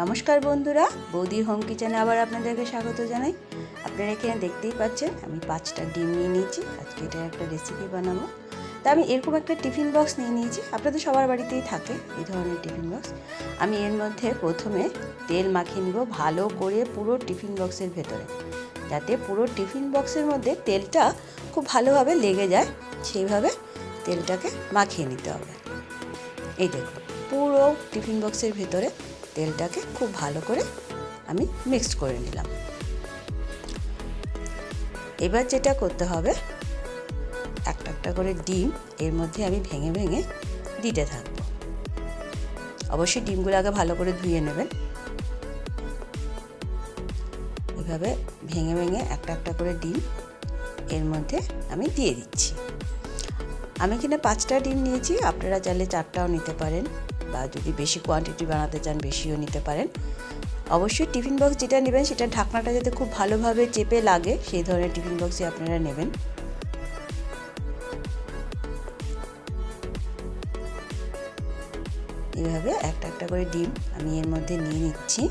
নমস্কার বন্ধুরা, বৌদির হোম কিচেনে আবার আপনাদেরকে স্বাগত জানাই। আপনারা এখানে দেখতেই পাচ্ছেন আমি 5টা ডিম নিয়ে নিয়েছি। আজকে এটার একটা রেসিপি বানাবো। তা আমি এরকম একটা টিফিন বক্স নিয়ে নিয়েছি। আপনাদের সবার বাড়িতেই থাকে এই ধরনের টিফিন বক্স। আমি এর মধ্যে প্রথমে তেল মাখিয়ে নিব ভালো করে পুরো টিফিন বক্সের ভেতরে, যাতে পুরো টিফিন বক্সের মধ্যে তেলটা খুব ভালোভাবে লেগে যায়। সেইভাবে তেলটাকে মাখিয়ে নিতে হবে। এই দেখুন, পুরো টিফিন বক্সের ভেতরে তেলটাকে খুব ভালো করে আমি মিক্সড করে নিলাম। এবার যেটা করতে হবে, একটা একটা করে ডিম এর মধ্যে আমি ভেঙে ভেঙে দিতে থাকবো। অবশ্যই ডিমগুলো আগে ভালো করে ধুয়ে নেবেন। এভাবে ভেঙে ভেঙে একটা একটা করে ডিম এর মধ্যে আমি দিয়ে দিচ্ছি। আমি এখানে 5টা ডিম নিয়েছি, আপনারা চাইলে 4টাও নিতে পারেন, বা যদি বেশি কোয়ান্টিটি বানাতে চান বেশিও নিতে পারেন। অবশ্যই টিফিন বক্স যেটা নেবেন সেটা ঢাকনাটা যাতে খুব ভালোভাবে চেপে লাগে সেই ধরনের টিফিন বক্সই আপনারা নেবেন। এইভাবে একটা একটা করে ডিম আমি এর মধ্যে নিয়ে নিচ্ছি।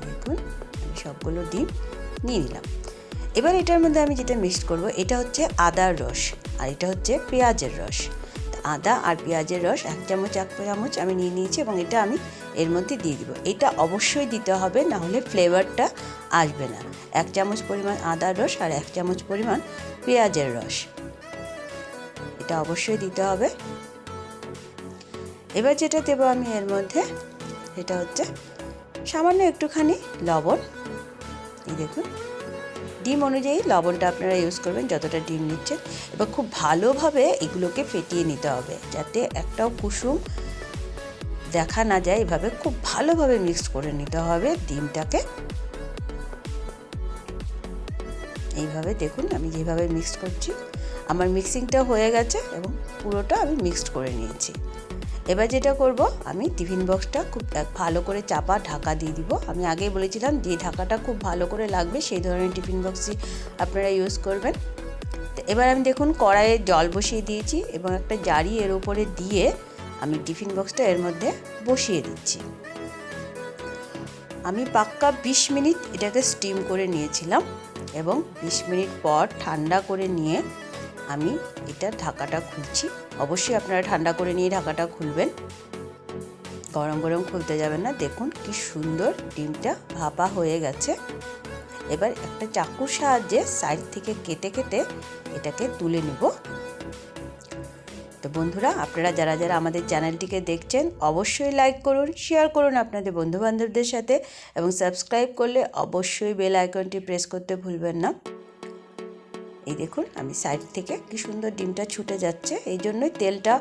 দেখুন, আমি সবগুলো ডিম নিয়ে নিলাম। এবার এটার মধ্যে আমি যেটা মিক্সড করব, এটা হচ্ছে আদার রস আর এটা হচ্ছে পেঁয়াজের রস। আদা আর পেঁয়াজের রস 1 চামচ আমি নিয়ে নিয়েছি এবং এটা আমি এর মধ্যে দিয়ে দিব। এটা অবশ্যই দিতে হবে, না হলে ফ্লেভারটা আসবে না। 1 চামচ পরিমাণ আদার রস আর 1 চামচ পরিমাণ পেঁয়াজের রস, এটা অবশ্যই দিতে হবে। এবার যেটা দেবো আমি এর মধ্যে, সেটা হচ্ছে সামান্য একটুখানি লবণ। এই দেখুন, ডিম অনুযায়ী লবণটা আপনারা ইউজ করবেন যতটা ডিম নিচ্ছেন। এবার খুব ভালোভাবে এগুলোকে ফেটিয়ে নিতে হবে, যাতে একটাও কুসুম দেখা না যায়। এভাবে খুব ভালোভাবে মিক্স করে নিতে হবে ডিমটাকে। এইভাবে দেখুন আমি যেভাবে মিক্স করছি, আমার মিক্সিংটা হয়ে গেছে এবং পুরোটা আমি মিক্সড করে নিয়েছি। এবার যেটা করব, আমি টিফিন বক্সটা খুব ভালো করে চাপা ঢাকা দিয়ে দিব। আমি আগেই বলেছিলাম যে ঢাকাটা খুব ভালো করে লাগবে সেই ধরনের টিফিন বক্সই আপনারা ইউজ করবেন। এবার আমি দেখুন কড়াইয়ে জল বসিয়ে দিয়েছি এবং একটা জারি এর উপরে দিয়ে আমি টিফিন বক্সটা এর মধ্যে বসিয়ে দিচ্ছি। আমি পাক্কা 20 মিনিট এটাকে স্টিম করে নিয়েছিলাম এবং 20 মিনিট পর ঠান্ডা করে নিয়ে আমি এটা ঢাকাটা খুলছি। অবশ্যই আপনারা ঠান্ডা করে নিয়ে ঢাকাটা খুলবেন, গরম গরম খুলতে যাবেন না। দেখুন কি সুন্দর ডিমটা ভাপা হয়ে গেছে। এবার একটা চাকুর সাহায্যে সাইড থেকে কেটে কেটে এটাকে তুলে নিব। তো বন্ধুরা, আপনারা যারা যারা আমাদের চ্যানেলটিকে দেখছেন অবশ্যই লাইক করুন, শেয়ার করুন আপনাদের বন্ধুবান্ধবদের সাথে এবং সাবস্ক্রাইব করলে অবশ্যই বেল আইকনটি প্রেস করতে ভুলবেন না। এই দেখুন, আমি সাইড থেকে কি সুন্দর ডিমটা ছুটে যাচ্ছে। এই জন্যই তেলটা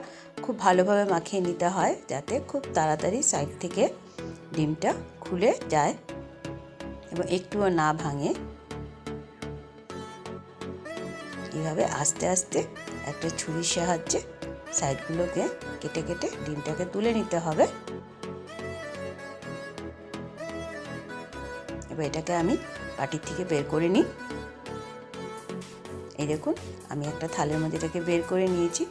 খুব ভালোভাবে মাখিয়ে নিতে হয়, যাতে খুব তাড়াতাড়ি সাইড থেকে ডিমটা খুলে যায় এবং একটুও না ভাঙে। এইভাবে আস্তে আস্তে একটা ছুরির সাহায্যে সাইডগুলোকে কেটে কেটে ডিমটাকে তুলে নিতে হবে। এবার এটাকে আমি বাটির থেকে বের করে নিই। এই দেখুন, আমি একটা থালের মধ্যে এটাকে বের করে নিয়েছি।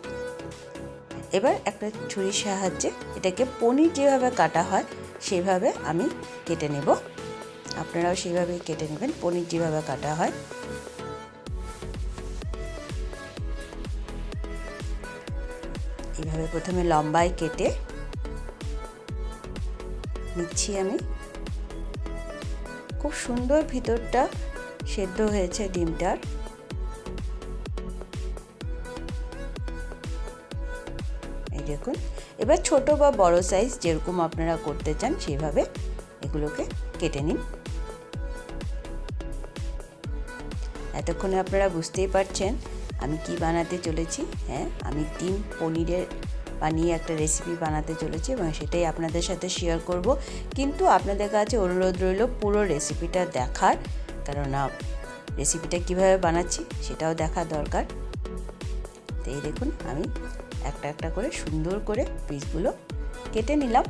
এবার একটা ছুরির সাহায্যে এটাকে পনির যেভাবে কাটা হয় সেভাবে আমি কেটে নেব। আপনারাও সেইভাবেই কেটে নেবেন, পনির যেভাবে কাটা হয়। এইভাবে প্রথমে লম্বায় কেটে নিচ্ছি আমি। খুব সুন্দর ভিতরটা সেদ্ধ হয়েছে ডিমটার। এই দেখুন, এবার ছোট বা বড় সাইজ যেরকম আপনারা করতে চান সেভাবে এগুলোকে কেটে নিন। এতক্ষণে আপনারা বুঝতেই পারছেন আমি কি বানাতে চলেছি। হ্যাঁ, আমি ডিম পনিরের বানিয়ে একটা রেসিপি বানাতে চলেছি এবং সেটাই আপনাদের সাথে শেয়ার করব। কিন্তু আপনাদের কাছে অনুরোধ রইল পুরো রেসিপিটা দেখার, কেননা রেসিপিটা কিভাবে বানাচ্ছি সেটাও দেখা দরকার। তো এই দেখুন, আমি একটা একটা করে সুন্দর করে পিসগুলো কেটে নিলাম।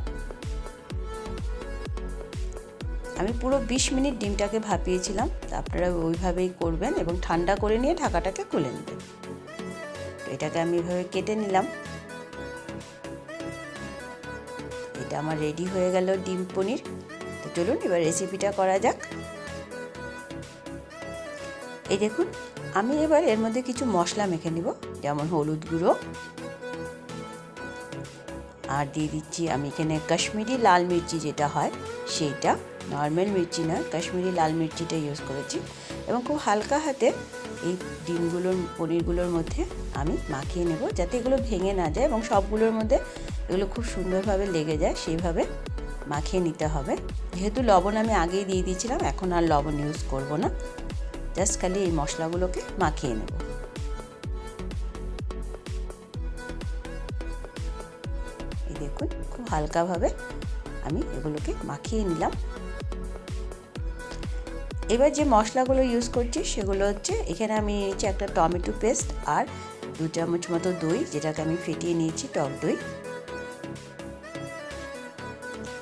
আমি পুরো 20 মিনিট ডিমটাকে ভাপিয়েছিলাম, আপনারা ওইভাবেই করবেন এবং ঠান্ডা করে নিয়ে ঢাকাটাকে খুলে নেবেন। তো এটাকে আমি এভাবে কেটে নিলাম। এটা আমার রেডি হয়ে গেল ডিম পনির। তো চলুন এবার রেসিপিটা করা যাক। এই দেখুন, আমি এবার এর মধ্যে কিছু মশলা মেখে নিব, যেমন হলুদ গুঁড়ো, আর দিয়ে দিচ্ছি আমি এখানে কাশ্মীরি লাল মির্চি যেটা হয় সেইটা, নর্মাল মির্চি না, কাশ্মীরি লাল মির্চিটা ইউজ করেছি। এবং খুব হালকা হাতে এই ডিমগুলোর পনিরগুলোর মধ্যে আমি মাখিয়ে নেব, যাতে এগুলো ভেঙে না যায় এবং সবগুলোর মধ্যে এগুলো খুব সুন্দরভাবে লেগে যায়, সেইভাবে মাখিয়ে নিতে হবে। যেহেতু লবণ আমি আগেই দিয়ে দিয়েছিলাম, এখন আর লবণ ইউজ করব না, জাস্ট খালি এই মশলাগুলোকে মাখিয়ে নেব। এই দেখুন, খুব হালকাভাবে আমি এগুলোকে মাখিয়ে নিলাম। এবার যে মশলাগুলো ইউজ করছি সেগুলো হচ্ছে, এখানে আমি নিয়েছি একটা টমেটো পেস্ট আর 2 চামচ মতো দই, যেটাকে আমি ফেটিয়ে নিয়েছি, টক দই।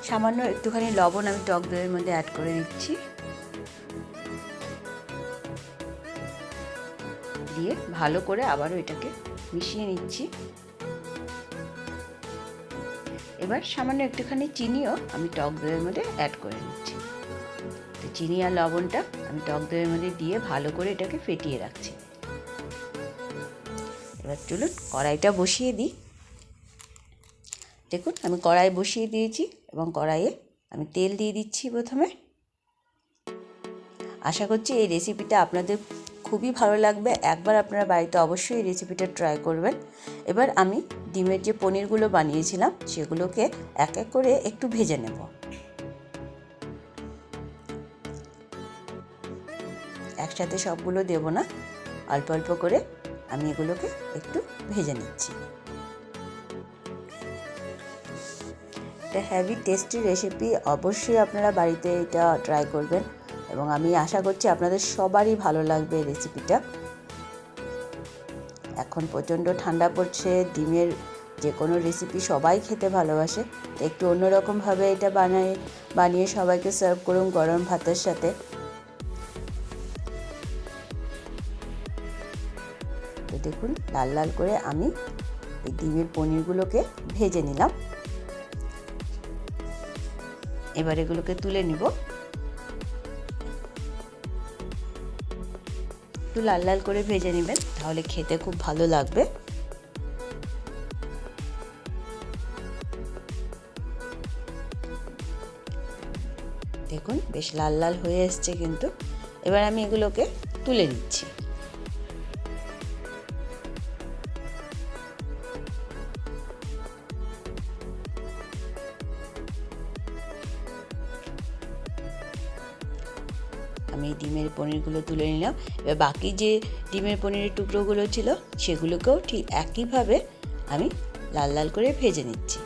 সামান্য একটুখানি লবণ আমি টক দইয়ের মধ্যে অ্যাড করে দিচ্ছি, দিয়ে ভালো করে আবারও এটাকে মিশিয়ে নিচ্ছি। এবার সামান্য একটুখানি চিনিও আমি টক দইয়ের মধ্যে অ্যাড করে নিচ্ছি। তো চিনি আর লবণটা আমি টক দইয়ের মধ্যে দিয়ে ভালো করে এটাকে ফেটিয়ে রাখছি। এবার চলুন কড়াইটা বসিয়ে দিই। দেখুন, আমি কড়াই বসিয়ে দিয়েছি এবং কড়াইয়ে আমি তেল দিয়ে দিচ্ছি প্রথমে। আশা করছি এই রেসিপিটা আপনাদের খুবই ভালো লাগবে, একবার আপনারা বাড়িতে অবশ্যই এই রেসিপিটা ট্রাই করবেন। এবার আমি ডিমের যে পনিরগুলো বানিয়েছিলাম সেগুলোকে এক এক করে একটু ভেজে নেব। একসাথে সবগুলো দেব না, অল্প অল্প করে আমি এগুলোকে একটু ভেজে নিচ্ছি। এটা হেভি টেস্টি রেসিপি, অবশ্যই আপনারা বাড়িতে এটা ট্রাই করবেন এবং আমি আশা করছি আপনাদের সবারই ভালো লাগবে এই রেসিপিটা। এখন প্রচণ্ড ঠান্ডা পড়ছে, ডিমের যে কোনো রেসিপি সবাই খেতে ভালোবাসে, একটু অন্যরকমভাবে এটা বানিয়ে সবাইকে সার্ভ করুন গরম ভাতের সাথে। তো দেখুন, লাল লাল করে আমি এই ডিমের পনিরগুলোকে ভেজে নিলাম। এবার এগুলোকে তুলে নিব। একটু লাল লাল করে ভেজে নেবেন, তাহলে খেতে খুব ভালো লাগবে। দেখুন, বেশ লাল লাল হয়ে এসছে কিন্তু। এবার আমি এগুলোকে তুলে নিচ্ছি। আমি ডিমের পনিরগুলো তুলে নিলাম। এবার বাকি যে ডিমের পনিরের টুকরোগুলো ছিল সেগুলোকেও ঠিক একইভাবে আমি লাল লাল করে ভেজে নিচ্ছি।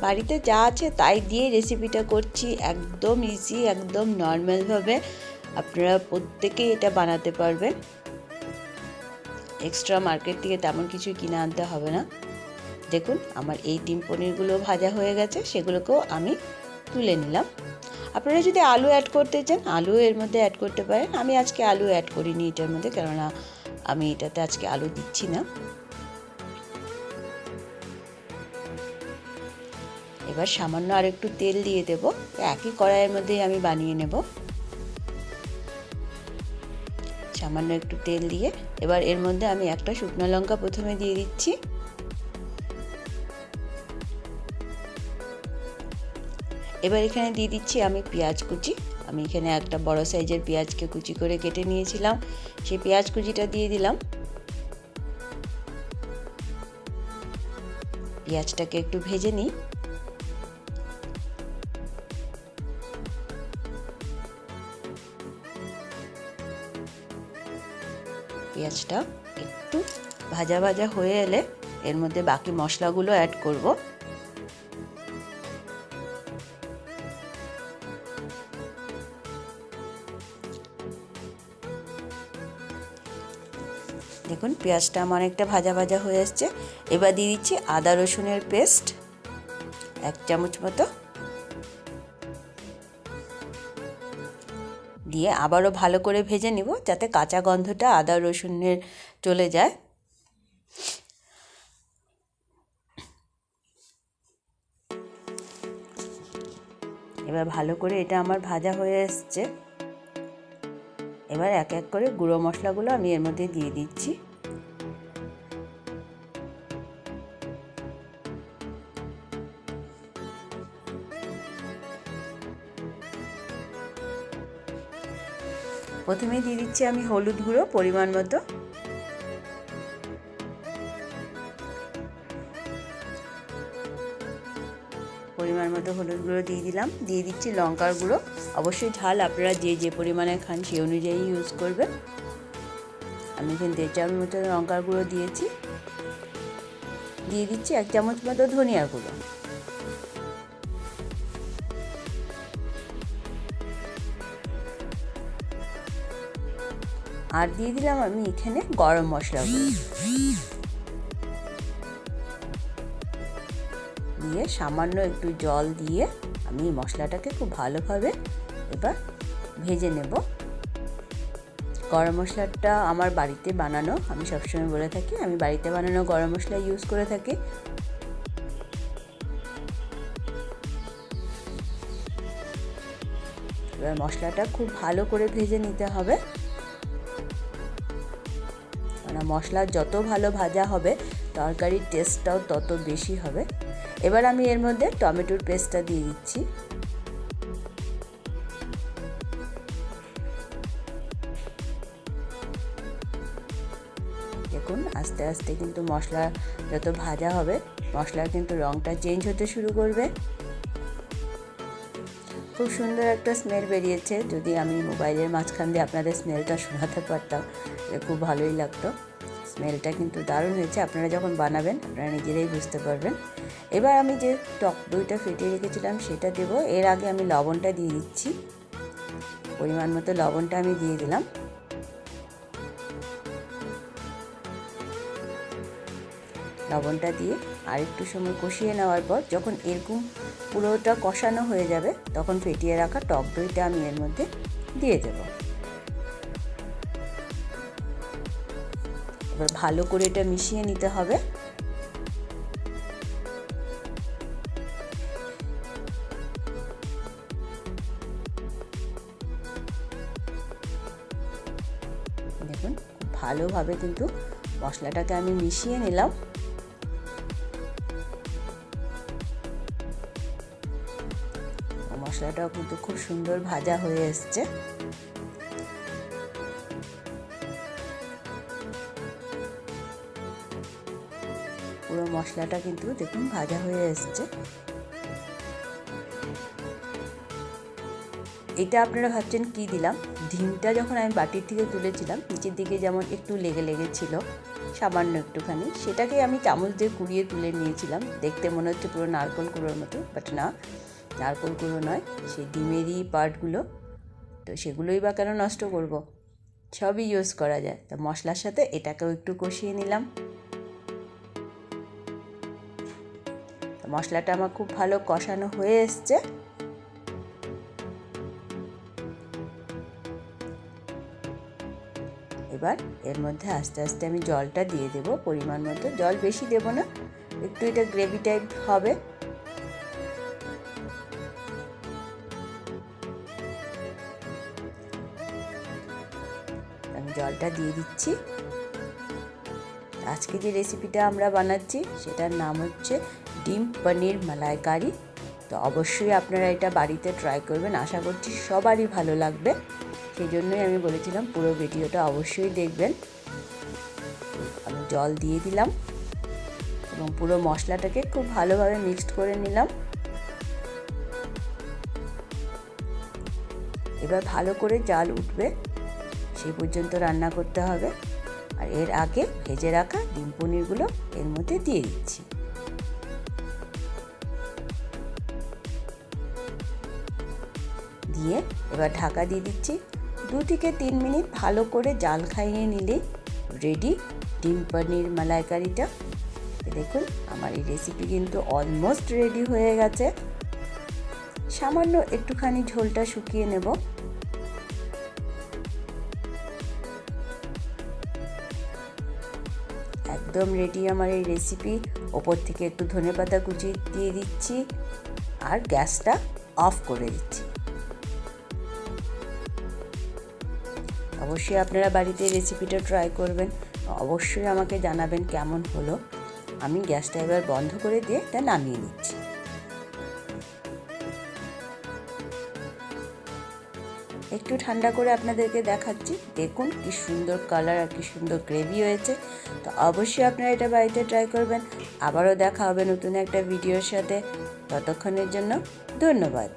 বাড়িতে যা আছে তাই দিয়ে রেসিপিটা করছি, একদম ইজি, একদম নর্মালভাবে আপনারা প্রত্যেকেই এটা বানাতে পারবেন। এক্সট্রা মার্কেট থেকে তেমন কিছু কিনে আনতে হবে না। দেখুন, আমার এই ডিম পনিরগুলো ভাজা হয়ে গেছে, সেগুলোকেও আমি তুলে নিলাম। আপনারা যদি আলু অ্যাড করতে চান আলু এর মধ্যে অ্যাড করতে পারেন, আমি আজকে আলু অ্যাড করিনি এটার মধ্যে, কেননা আমি এটাতে আজকে আলু দিচ্ছি না। এবার সামান্য আর একটু তেল দিয়ে দেব, একই কড়াইয়ের মধ্যেই আমি বানিয়ে নেব। সামান্য একটু তেল দিয়ে এবার এর মধ্যে আমি একটা শুকনো লঙ্কা প্রথমে দিয়ে দিচ্ছি। এবার এখানে দিয়ে দিচ্ছি আমি পেঁয়াজ কুচি। আমি এখানে একটা বড় সাইজের পেঁয়াজকে কুচি করে কেটে নিয়েছিলাম, সেই পেঁয়াজ কুচিটা দিয়ে দিলাম। পেঁয়াজটাকে একটু ভেজে নিই। পেঁয়াজটা একটু ভাজা ভাজা হয়ে এলে এর মধ্যে বাকি মশলাগুলো অ্যাড করব। দেখুন, পেঁয়াজটা আমার অনেকটা ভাজা ভাজা হয়ে আসছে। এবার দিয়ে দিচ্ছি আদা রসুনের পেস্ট 1 চামচ মতো, দিয়ে আবারও ভালো করে ভেজে নেব যাতে কাঁচা গন্ধটা আদা রসুনের চলে যায়। এবার ভালো করে এটা আমার ভাজা হয়ে এসছে। এবার এক এক করে গুঁড়ো মশলাগুলো আমি এর মধ্যে দিয়ে দিচ্ছি। প্রথমে দিয়ে দিচ্ছি আমি হলুদ গুঁড়ো পরিমাণ মতো, হলুদ গুঁড়ো দিয়ে দিলাম। দিয়ে দিচ্ছি লঙ্কার গুঁড়ো। অবশ্যই ঝাল আপনারা যে যে পরিমাণে খান সেই অনুযায়ী ইউজ করবেন। আমি কিন্তু 1 চামচ মতো লঙ্কার গুঁড়ো দিয়েছি। দিয়ে দিচ্ছি 1 চামচ মতো ধনিয়ার গুঁড়ো। আর দিয়ে দিলাম আমি এখানে গরম মশলা গুঁড়ো। দিয়ে সামান্য একটু জল দিয়ে আমি মশলাটাকে খুব ভালোভাবে এবার ভেজে নেব। গরম মশলাটা আমার বাড়িতে বানানো, আমি সবসময় বলে থাকি আমি বাড়িতে বানানো গরম মশলা ইউজ করে থাকি। এবার মশলাটা খুব ভালো করে ভেজে নিতে হবে, কারণ মশলা যত ভালো ভাজা হবে তরকারির টেস্টটাও তত বেশি হবে। এবার আমি এর মধ্যে টমেটোর পেস্টটা দিয়ে দিচ্ছি। দেখুন আস্তে আস্তে কিন্তু মশলা যত ভাজা হবে মশলার কিন্তু রঙটা চেঞ্জ হতে শুরু করবে। খুব সুন্দর একটা স্মেল বেরিয়েছে। যদি আমি মোবাইলের মাঝখান দিয়ে আপনাদের স্মেলটা শোনাতে পারতাম খুব ভালোই লাগতো। স্মেলটা কিন্তু দারুণ হয়েছে। আপনারা যখন বানাবেন আপনারা নিজেরাই বুঝতে পারবেন। এবার আমি যে টক দইটা ফেটিয়ে রেখেছিলাম সেটা দেব। এর আগে আমি লবণটা দিয়ে দিচ্ছি। পরিমাণ মতো লবণটা আমি দিয়ে দিলাম। লবণটা দিয়ে আর একটু সময় কষিয়ে নেওয়ার পর যখন এরকম পুরোটা কষানো হয়ে যাবে তখন ফেটিয়ে রাখা টক দইটা আমি এর মধ্যে দিয়ে দেব। এবার ভালো করে এটা মিশিয়ে নিতে হবে। দেখুন খুব ভালোভাবে কিন্তু মশলাটাকে আমি মিশিয়ে নিলাম। মশলাটাও কিন্তু খুব সুন্দর ভাজা হয়ে এসছে। পুরো মশলাটা কিন্তু দেখুন ভাজা হয়ে এসছে। এটা আপনারা ভাবছেন কি দিলাম, ডিমটা যখন আমি বাটির থেকে তুলেছিলাম নিচের দিকে যেমন একটু লেগে ছিল সামান্য একটুখানি, সেটাকে আমি চামচ দিয়ে কুড়িয়ে তুলে নিয়েছিলাম। দেখতে মনে হচ্ছে পুরো নারকেল কুড়োর মতো, বাট না, নারকেল কুড়ো নয়, সেই ডিমেরই পার্টগুলো। তো সেগুলোই বা কেন নষ্ট করব, সবই ইউজ করা যায়। তো মশলার সাথে এটাকেও একটু কষিয়ে নিলাম। তো মশলাটা আমার খুব ভালো কষানো হয়ে এসছে। এবার এর মধ্যে আস্তে আস্তে আমি জলটা দিয়ে দেব পরিমাণ মতো। জল বেশি দেব না, একটু এটা গ্রেভি টাইপ হবে। আমি জলটা দিয়ে দিচ্ছি। আজকে যে রেসিপিটা আমরা বানাচ্ছি সেটার নাম হচ্ছে ডিম পনির মালাইকারি। তো অবশ্যই আপনারা এটা বাড়িতে ট্রাই করবেন, আশা করছি সবারই ভালো লাগবে। সেই জন্যই আমি বলেছিলাম পুরো ভিডিওটা অবশ্যই দেখবেন। আমি জল দিয়ে দিলাম এবং পুরো মশলাটাকে খুব ভালোভাবে মিক্সড করে নিলাম। এবার ভালো করে জাল উঠবে সেই পর্যন্ত রান্না করতে হবে। আর এর আগে ভেজে রাখা ডিম পনিরগুলো এর মধ্যে দিয়ে দিচ্ছি। দিয়ে এবার ঢাকা দিয়ে দিচ্ছি। 2 থেকে 3 মিনিট ভালো করে জাল খাইয়ে নিলেই রেডি ডিম পনির মালাইকারিটা। দেখুন আমার এই রেসিপি কিন্তু অলমোস্ট রেডি হয়ে গেছে। সামান্য একটুখানি ঝোলটা শুকিয়ে নেব। একদম রেডি আমার এই রেসিপি। ওপর থেকে একটু ধনেপাতা কুচি দিয়ে দিচ্ছি আর গ্যাসটা অফ করে দিচ্ছি। অবশ্যই আপনারা বাড়িতে রেসিপিটা ট্রাই করবেন, অবশ্যই আমাকে জানাবেন কেমন হলো। আমি গ্যাসটা এবার বন্ধ করে দিয়ে এটা নামিয়ে নিচ্ছি। একটু ঠান্ডা করে আপনাদেরকে দেখাচ্ছি। দেখুন কি সুন্দর কালার আর কি সুন্দর গ্রেভি হয়েছে। তো অবশ্যই আপনারা এটা বাড়িতে ট্রাই করবেন। আবারও দেখা হবে নতুন একটা ভিডিওর সাথে। ততক্ষণের জন্য ধন্যবাদ।